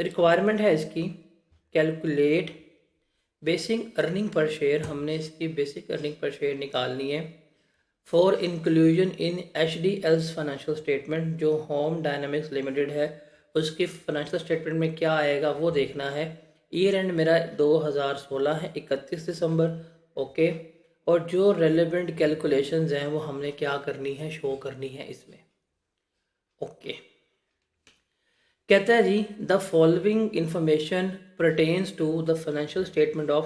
Requirement है इसकी, calculate basic earning per share. हमने इसकी बेसिक अर्निंग पर शेयर निकालनी है for inclusion in HDL's financial statement. जो होम डायनामिक्स लिमिटेड है उसकी फाइनेंशियल स्टेटमेंट में क्या आएगा वो देखना है। ईयर एंड मेरा 2016 है, 31 दिसंबर। ओके, और जो रेलेवेंट कैलकुलेशंस हैं वो हमने क्या करनी है, शो करनी है इसमें। ओके, कहता है जी the following information pertains to the financial statement of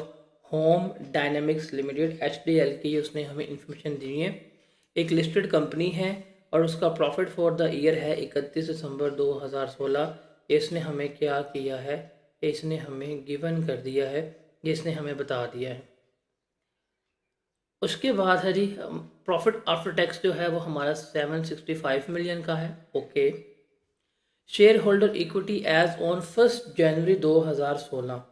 Home Dynamics Limited HDL की उसने हमें इंफॉर्मेशन दी है। एक लिस्टेड कंपनी है और उसका प्रॉफिट फॉर द ईयर है 31 दिसंबर 2016। इसने हमें क्या किया है, इसने हमें गिवन कर दिया है, इसने हमें बता दिया है। उसके बाद है जी प्रॉफिट आफ्टर टैक्स जो है वो हमारा 765 मिलियन का है। Okay, shareholder equity as on 1 January 2016।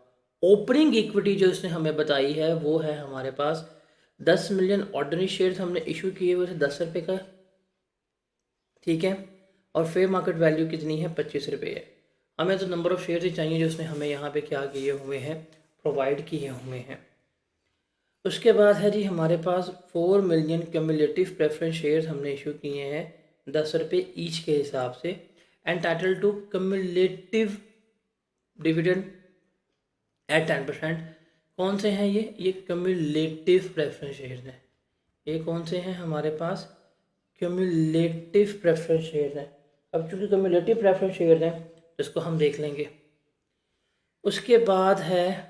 Opening equity जो इसने हमें बताई है वो है हमारे पास 10 मिलियन ऑर्डिनरी शेयर्स हमने इशू किए हुए थे 10 रुपये का, ठीक है। और फेयर मार्केट वैल्यू कितनी है, 25 रुपये है। हमें तो नंबर ऑफ शेयर्स ही चाहिए जो उसने हमें यहाँ पे क्या किए हुए हैं, प्रोवाइड किए हुए हैं। उसके बाद है जी हमारे पास 4 मिलियन क्यूमुलेटिव प्रेफरेंस शेयर्स हमने इशू किए हैं 10 रुपये ईच के हिसाब से। Entitle to cumulative dividend at 10%। कौन से हैं ये क्यूमुलेटिव प्रेफरेंस शेयर्स हैं। ये कौन से हैं हमारे पास, क्यूमुलेटिव प्रेफरेंस शेयर्स हैं। अब चूंकि क्यूमुलेटिव प्रेफरेंस शेयर्स हैं तो इसको हम देख लेंगे। उसके बाद है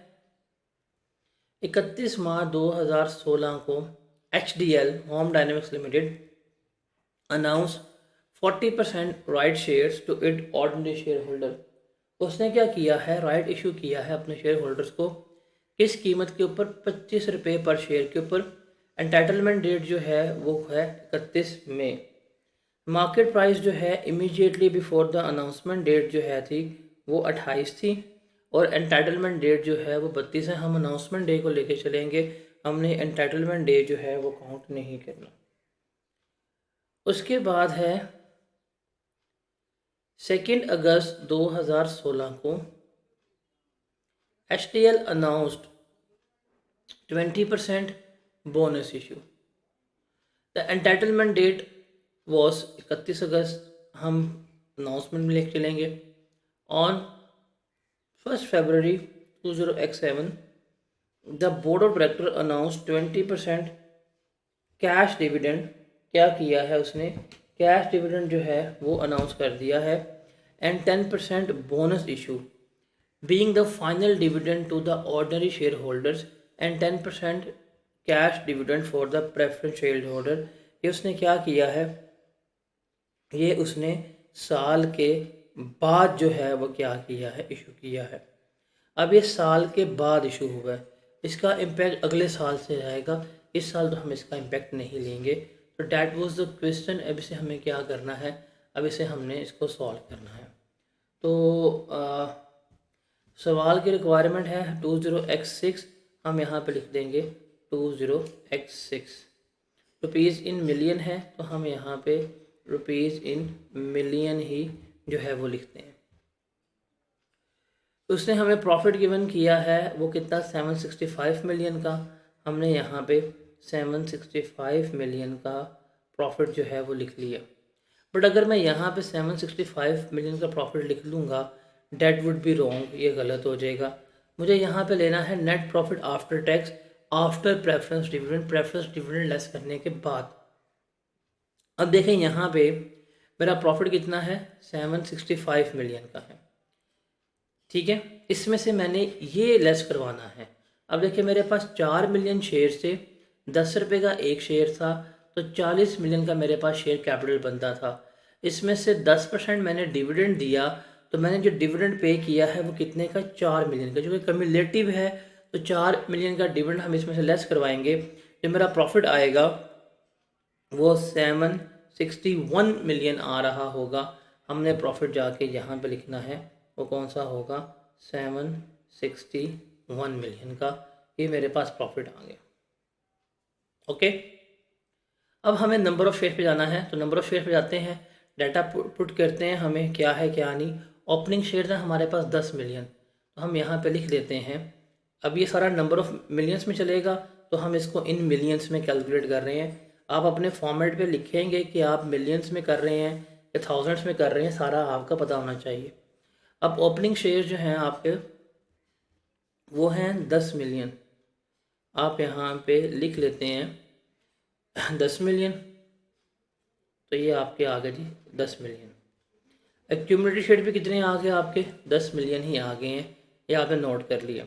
31 मार्च 2016 को HDL Home Dynamics Limited announce 40% right shares to it ordinary shareholder. उसने क्या किया है, राइट इशू किया है अपने शेयर होल्डर्स को। किस कीमत के ऊपर, 25 रुपये पर शेयर के ऊपर। एंटाइटलमेंट डेट जो है वो है 31 मई। मार्केट प्राइस जो है immediately before the announcement date जो है थी वो 28 थी, और एंटाइटलमेंट डेट जो है वो 32 है। हम अनाउंसमेंट डे को लेके चलेंगे, हमने एंटाइटलमेंट डे जो है वो काउंट नहीं करना। उसके बाद है 2 अगस्त 2016 को HDL announced 20% bonus issue. The entitlement date was 31 अगस्त। हम अनाउंसमेंट में लेके चलेंगे। On 1 February 20x7 the board of director announce 20% cash dividend. क्या किया है उसने, कैश डिविडेंड जो है वो अनाउंस कर दिया है। And 10% bonus issue being the final dividend to the ordinary shareholders and 10% cash dividend for the preference shareholder। ये उसने क्या किया है, ये उसने साल के बाद जो है वो क्या किया है, इशू किया है। अब ये साल के बाद इशू हुआ है, इसका इम्पैक्ट अगले साल से आएगा। इस साल तो हम इसका इम्पैक्ट नहीं लेंगे। तो डैट वाज द क्वेश्चन। अब इसे हमें क्या करना है, अब इसे हमने इसको सॉल्व करना है। तो सवाल की रिक्वायरमेंट है 20x6। हम यहाँ पे लिख देंगे 20x6। रुपीज़ इन मिलियन है तो हम यहाँ पे रुपीज़ इन मिलियन ही जो है वो लिखते हैं। उसने हमें प्रॉफिट गिवन किया है वो कितना, 765 मिलियन का। हमने यहाँ पे 765 मिलियन का प्रॉफिट जो है वो लिख लिया। बट अगर मैं यहाँ पे 765 मिलियन का प्रॉफिट लिख लूँगा, डेट वुड बी रॉन्ग, ये गलत हो जाएगा। मुझे यहाँ पे लेना है net profit after tax after preference dividend, preference dividend less करने के बाद। अब देखें यहाँ पे मेरा प्रॉफिट कितना है, 765 मिलियन का है, ठीक है। इसमें से मैंने ये लेस करवाना है। अब देखिए मेरे पास 4 मिलियन शेयर थे, 10 रुपये का एक शेयर था, तो 40 मिलियन का मेरे पास शेयर कैपिटल बनता था। इसमें से 10% मैंने डिविडेंड दिया, तो मैंने जो डिविडेंड पे किया है वो कितने का, 4 मिलियन का, जो कि कम्युलेटिव है। तो 4 मिलियन का डिविडेंड हम इसमें से लेस करवाएंगे। जो मेरा प्रॉफिट आएगा वो 761 मिलियन आ रहा होगा। हमने प्रॉफिट जाके यहाँ पे लिखना है, वो कौन सा होगा, 761 मिलियन का। ये मेरे पास प्रॉफिट आ गया। ओके, अब हमें नंबर ऑफ़ शेयर पे जाना है। तो नंबर ऑफ़ शेयर पे जाते हैं, डाटा पुट करते हैं, हमें क्या है क्या नहीं। ओपनिंग शेयर है हमारे पास 10 मिलियन, तो हम यहाँ पे लिख देते हैं। अब ये सारा नंबर ऑफ मिलियंस में चलेगा, तो हम इसको इन मिलियंस में कैलकुलेट कर रहे हैं। आप अपने फॉर्मेट पे लिखेंगे कि आप मिलियंस में कर रहे हैं या थाउजेंड्स में कर रहे हैं, सारा आपका पता होना चाहिए। अब ओपनिंग शेयर जो हैं आपके वो हैं 10 मिलियन, आप यहाँ पे लिख लेते हैं 10 मिलियन, तो ये आपके आ गए जी 10 मिलियन। एक्यूमुलेटेड शेयर पे कितने आ गए आपके? 10 मिलियन ही आ गए हैं, ये आपने नोट कर लिया।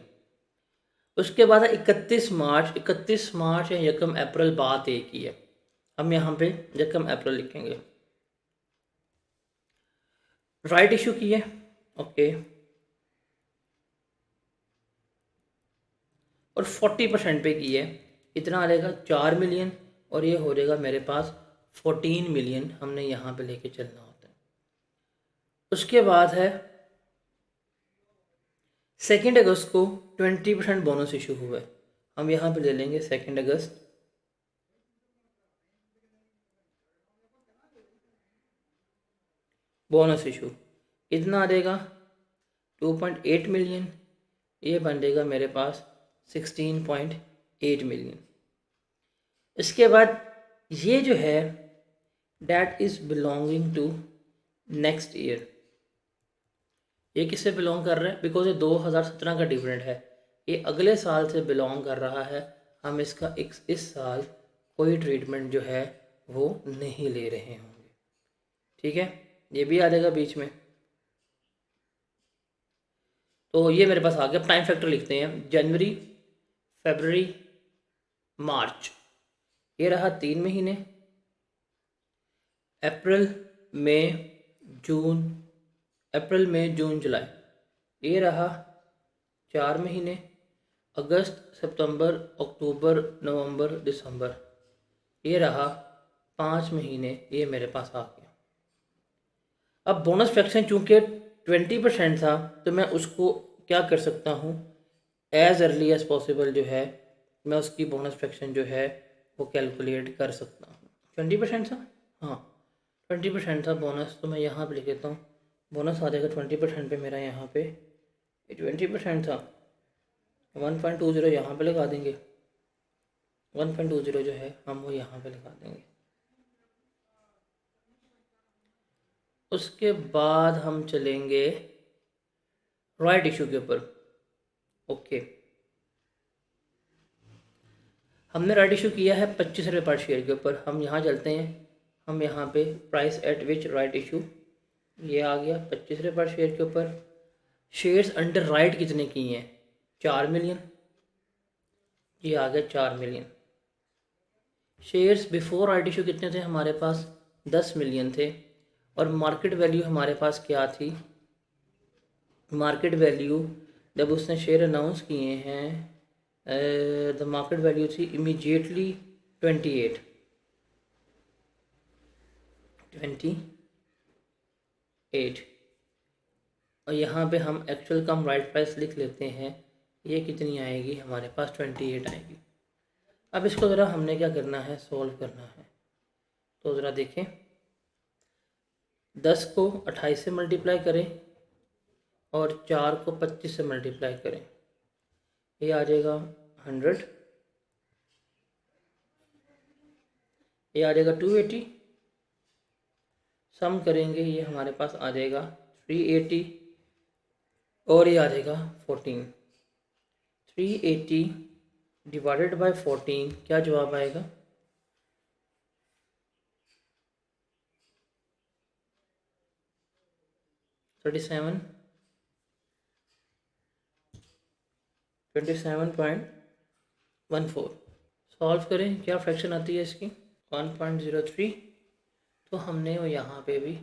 उसके बाद 31 मार्च, 31 मार्च या यकम अप्रैल, बात एक ही है, हम यहाँ पे यकम अप्रैल लिखेंगे। राइट इशू की है, ओके, और 40% पे की है, कितना आ जाएगा? 4 मिलियन, और ये हो जाएगा मेरे पास 14 मिलियन, हमने यहाँ पे लेके चलना होता है। उसके बाद है 2 अगस्त को 20% बोनस इशू हुआ है, हम यहाँ पे ले लेंगे 2 अगस्त। बोनस इशू कितना आ जाएगा? 2.8 मिलियन, ये बन जाएगा मेरे पास 16.8 मिलियन। इसके बाद ये जो है that is belonging to next year, ये किससे बिलोंग कर रहा है? बिकॉज ये 2017 का डिविडेंड है, ये अगले साल से बिलोंग कर रहा है। हम इसका इस साल कोई ट्रीटमेंट जो है वो नहीं ले रहे होंगे, ठीक है, ये भी आ जाएगा बीच में। तो ये मेरे पास आ गया। टाइम फैक्टर लिखते हैं, जनवरी, फरवरी, मार्च, ये रहा 3 महीने, अप्रैल, मई, जून, अप्रैल, मई, जून, जुलाई, ये रहा 4 महीने, अगस्त, सितंबर, अक्टूबर, नवंबर, दिसंबर, ये रहा 5 महीने, ये मेरे पास आ गया। अब बोनस फ्रैक्शन चूँकि 20% था, तो मैं उसको क्या कर सकता हूँ, एज अर्ली एज पॉसिबल जो है मैं उसकी बोनस फ्रैक्शन जो है वो कैलकुलेट कर सकता हूँ। 20% था, हाँ 20% था बोनस, तो मैं यहाँ पे लिख देता हूँ, बोनस आ जाएगा 20% पे मेरा, यहाँ पे 20% था, 1.20 यहाँ पे लगा देंगे, 1.20 जो है हम वो यहाँ पे लगा देंगे। उसके बाद हम चलेंगे राइट इशू के ऊपर, ओके। हमने राइट इशू किया है 25 रुपये पर शेयर के ऊपर, हम यहाँ चलते हैं, हम यहाँ पे price at which right issue, ये आ गया 25 रुपये पर शेयर के ऊपर। शेयर्स अंडर राइट कितने की हैं? 4 मिलियन, ये आ गया 4 million. Shares before right issue कितने थे हमारे पास? 10 मिलियन थे, और मार्केट वैल्यू हमारे पास क्या थी? मार्केट वैल्यू जब उसने शेयर अनाउंस किए हैं, द मार्केट वैल्यू थी इमीडिएटली 28, और यहाँ पे हम एक्चुअल कम राइट प्राइस लिख लेते हैं, ये कितनी आएगी हमारे पास? 28 आएगी। अब इसको ज़रा हमने क्या करना है, सॉल्व करना है। तो ज़रा देखें, 10 को 28 से मल्टीप्लाई करें और 4 को 25 से मल्टीप्लाई करें, ये आ जाएगा 100, ये आ जाएगा 280, सम करेंगे ये हमारे पास आ जाएगा 380, और ये आ जाएगा 14। 380 डिवाइडेड बाय 14, क्या जवाब आएगा? 27.14। सॉल्व करें, क्या फ्रैक्शन आती है इसकी? 1.03, तो हमने वो यहाँ पे भी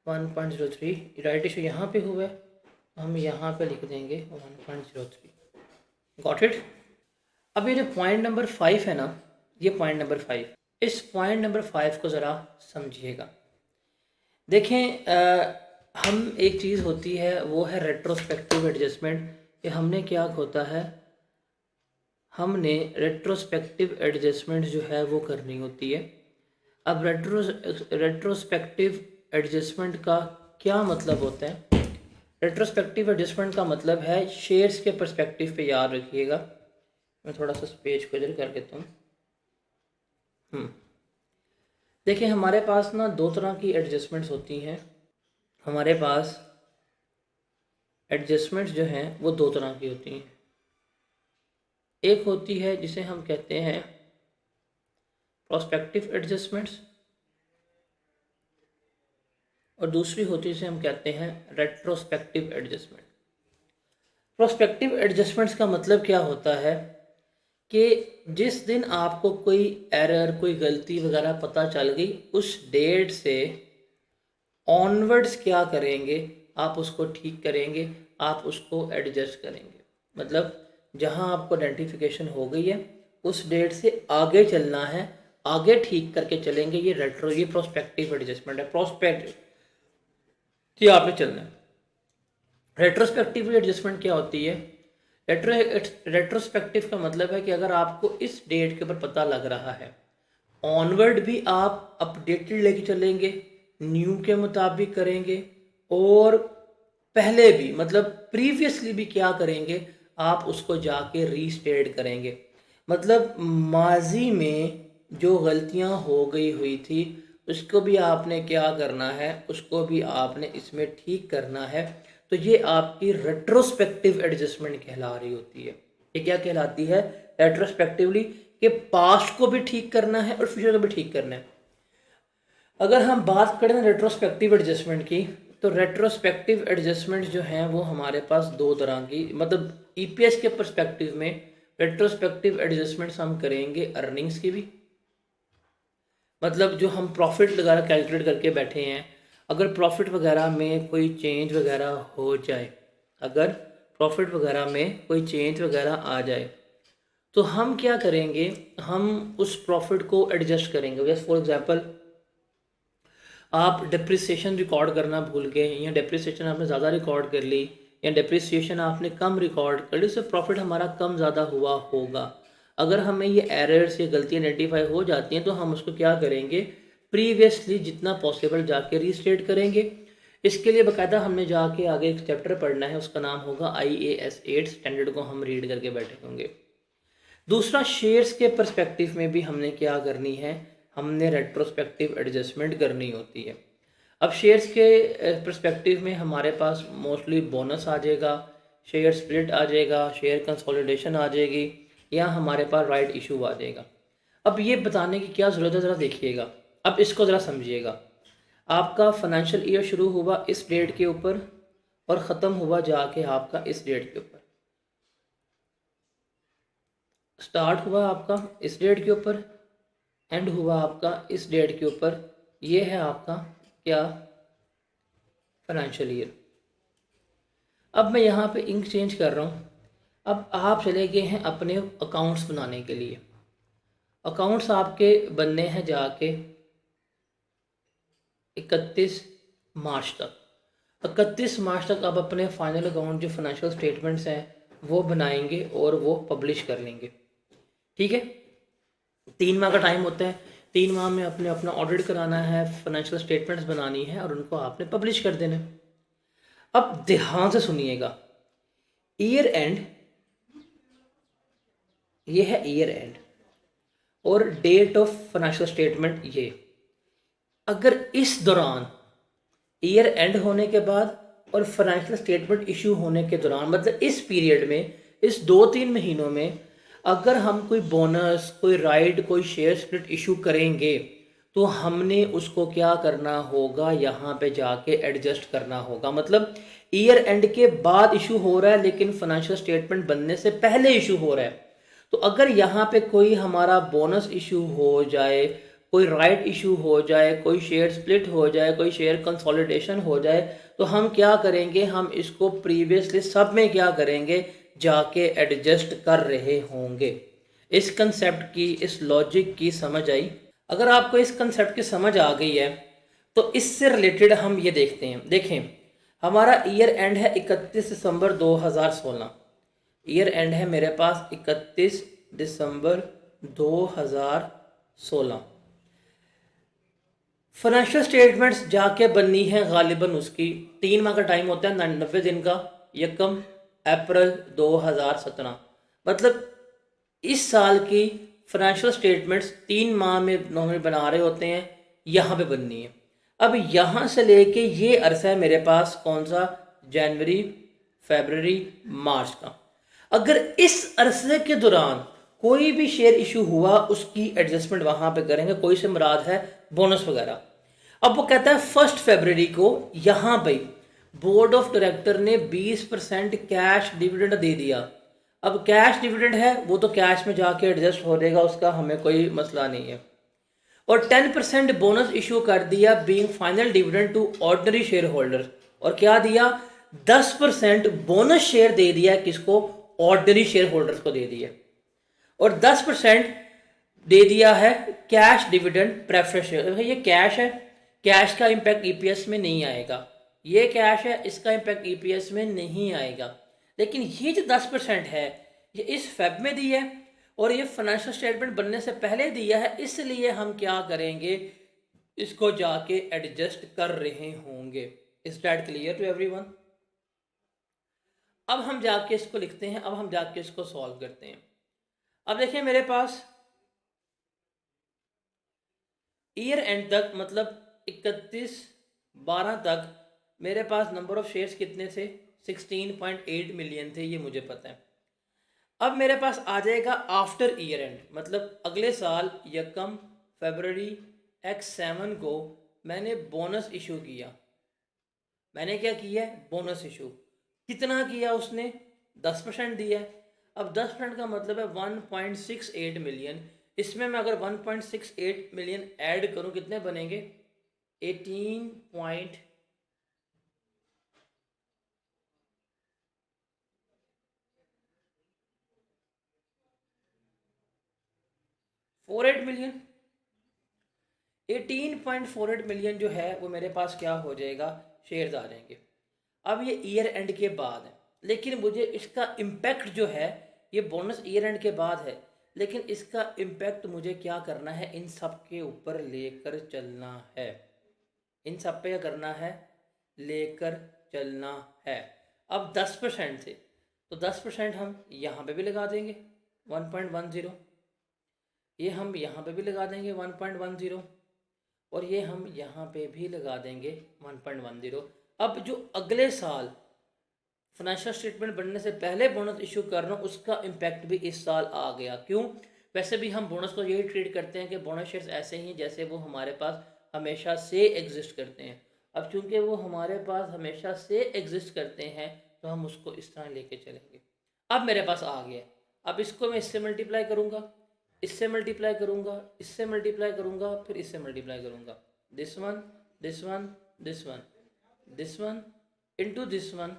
1.03, राइट इशू यहाँ पे हुआ है, तो हम यहाँ पे लिख देंगे 1.03। Got it? अब ये जो पॉइंट नंबर 5 है ना, ये पॉइंट नंबर 5, इस पॉइंट नंबर 5 को ज़रा समझिएगा। देखें, हम एक चीज़ होती है वो है रेट्रोस्पेक्टिव एडजस्टमेंट, कि हमने क्या होता है, हमने रेट्रोस्पेक्टिव एडजस्टमेंट जो है वो करनी होती है। अब रेट्रोस्पेक्टिव एडजस्टमेंट का क्या मतलब होता है? रेट्रोस्पेक्टिव एडजस्टमेंट का मतलब है शेयर्स के पर्सपेक्टिव पे, याद रखिएगा। मैं थोड़ा सा पेज को इधर कर देता हूँ। देखिए हमारे पास ना दो तरह की एडजस्टमेंट्स होती हैं। हमारे पास एडजस्टमेंट्स जो हैं वो दो तरह की होती हैं। एक होती है जिसे हम कहते हैं प्रोस्पेक्टिव एडजस्टमेंट्स, और दूसरी होती है जिसे हम कहते हैं रेट्रोस्पेक्टिव एडजस्टमेंट। प्रोस्पेक्टिव एडजस्टमेंट्स का मतलब क्या होता है कि जिस दिन आपको कोई एरर, कोई गलती वगैरह पता चल गई, उस डेट से ऑनवर्ड्स क्या करेंगे, आप उसको ठीक करेंगे, आप उसको एडजस्ट करेंगे। मतलब जहां आपको आइडेंटिफिकेशन हो गई है उस डेट से आगे चलना है, आगे ठीक करके चलेंगे। ये प्रोस्पेक्टिव एडजस्टमेंट है। प्रोस्पेक्टिव कि आपने चलना है। रेट्रोस्पेक्टिव एडजस्टमेंट क्या होती है? रेट्रोस्पेक्टिव का मतलब है कि अगर आपको इस डेट के ऊपर पता लग रहा है, ऑनवर्ड भी आप अपडेटेड लेके चलेंगे, न्यू के मुताबिक करेंगे, और पहले भी मतलब प्रीवियसली भी क्या करेंगे, आप उसको जाके रीस्टेट करेंगे। मतलब माजी में जो गलतियां हो गई हुई थी उसको भी आपने क्या करना है, उसको भी आपने इसमें ठीक करना है। तो ये आपकी रेट्रोस्पेक्टिव एडजस्टमेंट कहला रही होती है। ये क्या कहलाती है? रेट्रोस्पेक्टिवली, कि पास्ट को भी ठीक करना है और फ्यूचर को भी ठीक करना है। अगर हम बात करें रेट्रोस्पेक्टिव एडजस्टमेंट की, तो रेट्रोस्पेक्टिव एडजस्टमेंट जो हैं वो हमारे पास दो तरह की, मतलब ईपीएस के पर्सपेक्टिव में रेट्रोस्पेक्टिव एडजस्टमेंट्स हम करेंगे अर्निंग्स की भी। मतलब जो हम प्रॉफिट वगैरह कैलकुलेट करके बैठे हैं, अगर प्रॉफिट वगैरह में कोई चेंज वगैरह हो जाए, अगर प्रॉफिट वगैरह में कोई चेंज वगैरह आ जाए, तो हम क्या करेंगे, हम उस प्रॉफिट को एडजस्ट करेंगे। जैसे फॉर एग्जांपल आप डिप्रिसिएशन रिकॉर्ड करना भूल गए, या डिप्रिसिएशन आपने ज़्यादा रिकॉर्ड कर ली, या डिप्रिसिएशन आपने कम रिकॉर्ड कर ली, उससे प्रॉफिट हमारा कम ज़्यादा हुआ होगा। अगर हमें ये एरर्स या गलतियाँ आइडेंटिफाई हो जाती हैं तो हम उसको क्या करेंगे, प्रीवियसली जितना पॉसिबल जाके रीस्टेट करेंगे। इसके लिए बाकायदा हमने जाके आगे एक चैप्टर पढ़ना है, उसका नाम होगा IAS 8 स्टैंडर्ड, को हम रीड करके बैठे होंगे। दूसरा, शेयर्स के पर्सपेक्टिव में भी हमने क्या करनी है, हमने रेट्रोस्पेक्टिव एडजस्टमेंट करनी होती है। अब शेयर्स के पर्सपेक्टिव में हमारे पास मोस्टली बोनस आ जाएगा, शेयर स्प्लिट आ जाएगा, शेयर कंसोलिडेशन आ जाएगी, या हमारे पास राइट इशू आ जाएगा। अब ये बताने की क्या ज़रूरत है, ज़रा देखिएगा। अब इसको ज़रा समझिएगा। आपका फाइनेंशियल ईयर शुरू हुआ इस डेट के ऊपर और ख़त्म हुआ जाके आपका इस डेट के ऊपर। स्टार्ट हुआ आपका इस डेट के ऊपर, एंड हुआ आपका इस डेट के ऊपर। ये है आपका क्या, फाइनेंशियल ईयर। अब मैं यहाँ पे इंक चेंज कर रहा हूँ। अब आप चले गए हैं अपने अकाउंट्स बनाने के लिए। अकाउंट्स आपके बनने हैं जाके 31 मार्च तक। 31 मार्च तक आप अपने फाइनल अकाउंट जो फाइनेंशियल स्टेटमेंट्स हैं वो बनाएंगे और वो पब्लिश कर लेंगे। ठीक है, 3 माह का टाइम होता है। 3 माह में अपने अपना ऑडिट कराना है, फाइनेंशियल स्टेटमेंट्स बनानी है और उनको आपने पब्लिश कर देना है। अब ध्यान से सुनिएगा, ईयर एंड, ये है ईयर एंड, और डेट ऑफ फाइनेंशियल स्टेटमेंट ये। अगर इस दौरान ईयर एंड होने के बाद और फाइनेंशियल स्टेटमेंट इशू होने के दौरान, मतलब इस पीरियड में, इस 2-3 महीनों में, अगर हम कोई बोनस, कोई राइट, कोई शेयर स्प्लिट इशू करेंगे तो हमने उसको क्या करना होगा, यहाँ पे जाके एडजस्ट करना होगा। मतलब ईयर एंड के बाद इशू हो रहा है लेकिन फाइनेंशियल स्टेटमेंट बनने से पहले इशू हो रहा है, तो अगर यहाँ पे कोई हमारा बोनस इशू हो जाए, कोई राइट इशू हो जाए, कोई शेयर स्प्लिट हो जाए, कोई शेयर कंसोलिडेशन हो जाए, तो हम क्या करेंगे, हम इसको प्रीवियसली सब में क्या करेंगे, जाके एडजस्ट कर रहे होंगे। इस कंसेप्ट की, इस लॉजिक की समझ आई? अगर आपको इस कंसेप्ट की समझ आ गई है तो इससे रिलेटेड हम ये देखते हैं। देखें, हमारा ईयर एंड है 31 दिसंबर 2016। ईयर एंड है मेरे पास 31 दिसंबर 2016। फाइनेंशियल स्टेटमेंट्स जाके बननी है गालिबन उसकी 3 माह का टाइम होता है, 90 दिन का, 1 अप्रैल 2017। मतलब इस साल की फाइनेंशियल स्टेटमेंट्स 3 माह में नॉर्मली बना रहे होते हैं, यहाँ पे बननी है। अब यहाँ से लेके ये अरसा है मेरे पास कौन सा, जनवरी, फरवरी, मार्च का। अगर इस अरसे के दौरान कोई भी शेयर इशू हुआ उसकी एडजस्टमेंट वहाँ पे करेंगे, कोई से मुराद है बोनस वगैरह। अब वो कहता है 1 फरवरी को यहाँ पे बोर्ड ऑफ डायरेक्टर ने 20% कैश डिविडेंड दे दिया। अब कैश डिविडेंड है वो तो कैश में जाके एडजस्ट हो जाएगा, उसका हमें कोई मसला नहीं है। और 10% बोनस इशू कर दिया being final dividend to ordinary shareholder. और क्या दिया, 10% बोनस शेयर दे दिया किसको, ऑर्डिनरी शेयर होल्डर्स को दे दिया। और 10% दे दिया है कैश डिविडेंड प्रेफरेंस शेयर। ये कैश है, कैश का इम्पैक्ट ईपीएस में नहीं आएगा। ये कैश है, इसका इम्पैक्ट ईपीएस में नहीं आएगा। लेकिन ये जो 10% है ये इस फेब में दी है और ये फाइनेंशियल स्टेटमेंट बनने से पहले दिया है, इसलिए हम क्या करेंगे, इसको जाके एडजस्ट कर रहे होंगे। Is that clear to everyone? अब हम जाके इसको लिखते हैं, अब हम जाके इसको सॉल्व करते हैं। अब देखिए मेरे पास ईयर एंड तक मतलब 31/12 तक मेरे पास नंबर ऑफ शेयर्स कितने थे, 16.8 मिलियन थे, ये मुझे पता है। अब मेरे पास आ जाएगा आफ्टर ईयर एंड, मतलब अगले साल 1 फरवरी X7 को मैंने बोनस इशू किया। मैंने क्या किया है, बोनस इशू। कितना किया उसने, 10% दिया है। अब 10% का मतलब है 1.68 मिलियन। इसमें मैं अगर 1.68 मिलियन ऐड करूं कितने बनेंगे, 18.48 मिलियन। 18.48 मिलियन जो है वो मेरे पास क्या हो जाएगा, शेयर्स आ जाएंगे। अब ये ईयर एंड के बाद है, लेकिन मुझे इसका इम्पैक्ट जो है, ये बोनस ईयर एंड के बाद है, लेकिन इसका इम्पैक्ट मुझे क्या करना है, इन सब के ऊपर लेकर चलना है। इन सब पे क्या करना है, लेकर चलना है। अब 10% थे तो 10% हम यहाँ पे भी लगा देंगे 1.10, ये हम यहाँ पे भी लगा देंगे 1.10, और ये हम यहाँ पे भी लगा देंगे 1.10। अब जो अगले साल फाइनेंशियल स्टेटमेंट बनने से पहले बोनस इशू कर रहा हूँ उसका इम्पैक्ट भी इस साल आ गया। क्यों, वैसे भी हम बोनस को यही ट्रीट करते हैं कि बोनस शेयर्स ऐसे ही जैसे वो हमारे पास हमेशा से एग्जिस्ट करते हैं। अब चूंकि वो हमारे पास हमेशा से एग्जिस्ट करते हैं तो हम उसको इस तरह लेके चलेंगे। अब मेरे पास आ गया, अब इसको मैं इससे मल्टीप्लाई करूँगा, इससे मल्टीप्लाई करूँगा, इससे मल्टीप्लाई करूँगा, फिर इससे मल्टीप्लाई करूँगा। This one, this one, this one, this one into this one.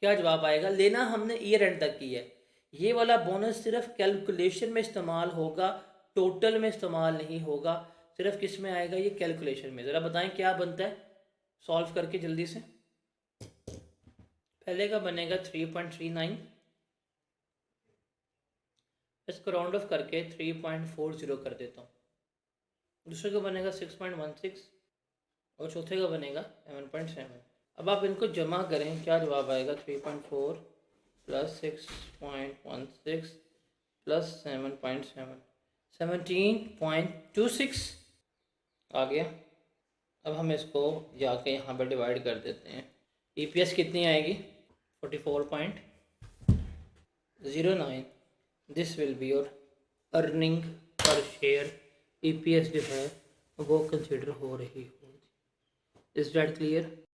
क्या जवाब आएगा, लेना हमने ईयर एंड तक की है। ये वाला बोनस सिर्फ कैलकुलेशन में इस्तेमाल होगा, टोटल में इस्तेमाल नहीं होगा। सिर्फ किस में आएगा, ये कैलकुलेशन में। ज़रा बताएं क्या बनता है, सॉल्व करके जल्दी से। पहले का बनेगा 3.39, इसको राउंड ऑफ करके 3.40 कर देता हूँ। दूसरे का बनेगा 6.16 और चौथे का बनेगा 7.7। अब आप इनको जमा करें, क्या जवाब आएगा, 3.4 प्लस 6.16 प्लस 7.7, 17.26 आ गया। अब हम इसको जाके यहाँ पर डिवाइड कर देते हैं। ईपीएस कितनी आएगी, 44.09। This will be your earning per share. EPS जो है वो कंसिडर हो रही होगी। Is that clear?